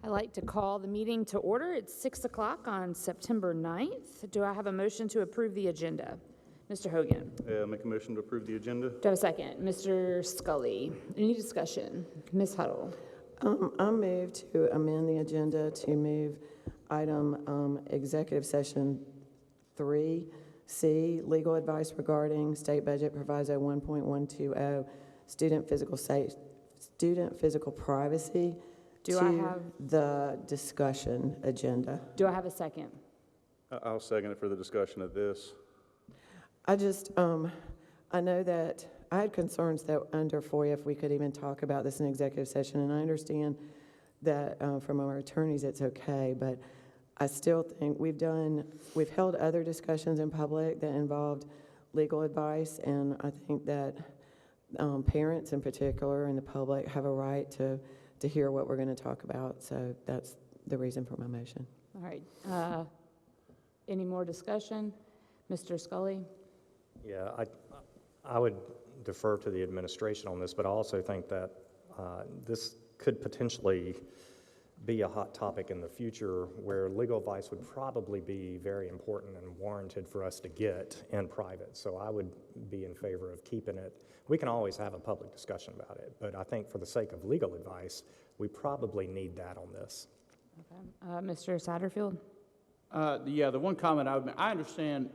I'd like to call the meeting to order. It's 6 o'clock on September 9th. Do I have a motion to approve the agenda? Mr. Hogan. Make a motion to approve the agenda. Do I have a second? Mr. Scully. Any discussion? Ms. Huddle. I move to amend the agenda to move item executive session 3C, legal advice regarding state budget proviso 1.120, student physical privacy, the discussion agenda. Do I have a second? I'll second it for the discussion of this. I know that I had concerns that under FOIA if we could even talk about this in executive session, and I understand that from our attorneys it's okay, but I still think we've held other discussions in public that involved legal advice, and I think that parents in particular and the public have a right to hear what we're going to talk about, so that's the reason for my motion. All right. Any more discussion? Mr. Scully? Yeah, I would defer to the administration on this, but I also think that this could potentially be a hot topic in the future where legal advice would probably be very important and warranted for us to get in private. So I would be in favor of keeping it. We can always have a public discussion about it, but I think for the sake of legal advice, we probably need that on this. Okay. Mr. Satterfield? Yeah, the one comment I understand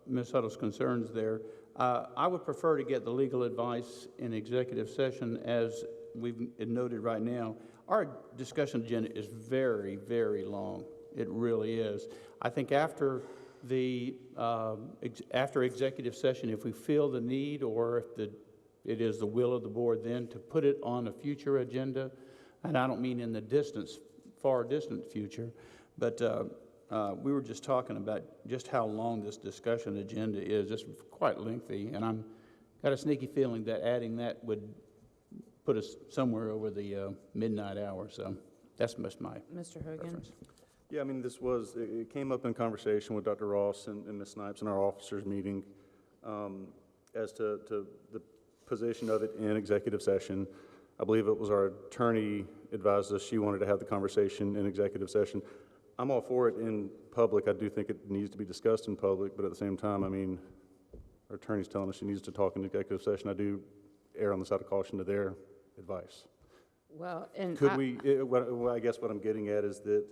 Ms. Huddle's concerns there. I would prefer to get the legal advice in executive session, as we've noted right now. Our discussion agenda is very, very long. It really is. I think after executive session, if we feel the need or if it is the will of the board then to put it on a future agenda, and I don't mean in the far distant future, but we were just talking about just how long this discussion agenda is. It's quite lengthy, and I'm got a sneaky feeling that adding that would put us somewhere over the midnight hour. So that's just my Mr. Hogan. preference. Yeah, I mean, it came up in conversation with Dr. Ross and Ms. Snipes in our officers meeting as to the position of it in executive session. I believe it was our attorney advised us she wanted to have the conversation in executive session. I'm all for it in public. I do think it needs to be discussed in public, but at the same time, I mean, our attorney's telling us she needs to talk in executive session. I do err on the side of caution to their advice. Well, and I guess what I'm getting at is that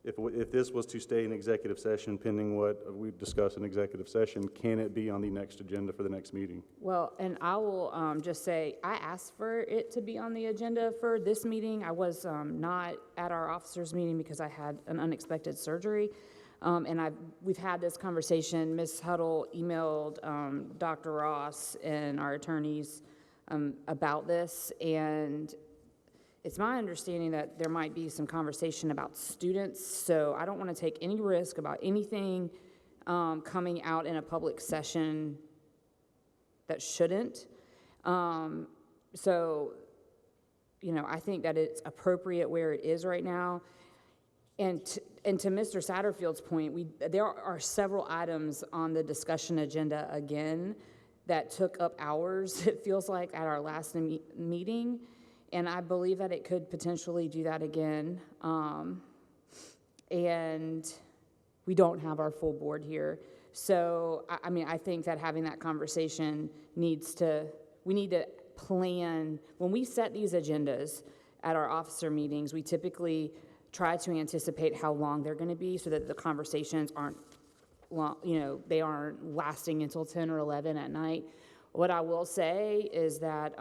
if this was to stay in executive session pending what we've discussed in executive session, can it be on the next agenda for the next meeting? Well, and I will just say, I asked for it to be on the agenda for this meeting. I was not at our officers meeting because I had an unexpected surgery. And we've had this conversation. Ms. Huddle emailed Dr. Ross and our attorneys about this, and it's my understanding that there might be some conversation about students, so I don't want to take any risk about anything coming out in a public session that shouldn't. So, I think that it's appropriate where it is right now. And to Mr. Satterfield's point, there are several items on the discussion agenda again that took up hours, it feels like, at our last meeting. And I believe that it could potentially do that again. And we don't have our full board here. So, I think that having that conversation we need to plan. When we set these agendas at our officer meetings, we typically try to anticipate how long they're going to be so that the conversations aren't long, they aren't lasting until 10 or 11 at night. What I will say is that,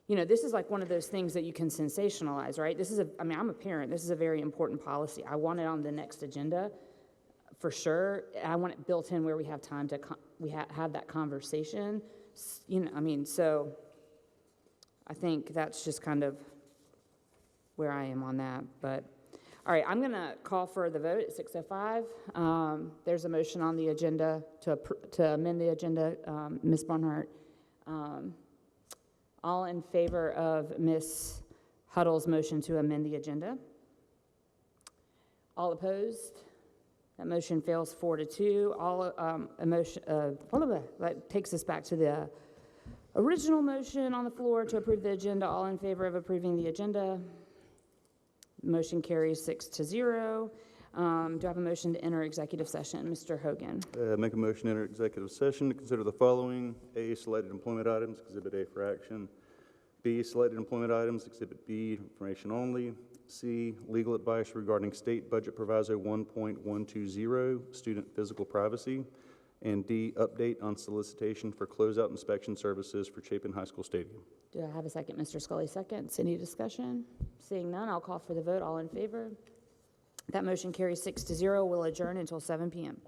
this is like one of those things that you can sensationalize, right? I'm a parent. This is a very important policy. I want it on the next agenda for sure. I want it built in where we have time to have that conversation. So I think that's just kind of where I am on that. But all right, I'm going to call for the vote at 6:05. There's a motion on the agenda to amend the agenda. Ms. Barnhart. All in favor of Ms. Huddle's motion to amend the agenda? All opposed? That motion fails 4-2. That takes us back to the original motion on the floor to approve the agenda. All in favor of approving the agenda? Motion carries 6-0. Do I have a motion to enter executive session? Mr. Hogan. Make a motion to enter executive session to consider the following: A, selected employment items, Exhibit A for action. B, selected employment items, Exhibit B, information only. C, legal advice regarding State Budget Proviso 1.120, student physical privacy. And D, update on solicitation for closeout inspection services for Chapin High School Stadium. Do I have a second? Mr. Scully seconds. Any discussion? Seeing none, I'll call for the vote. All in favor? That motion carries 6-0. We'll adjourn until 7 p.m.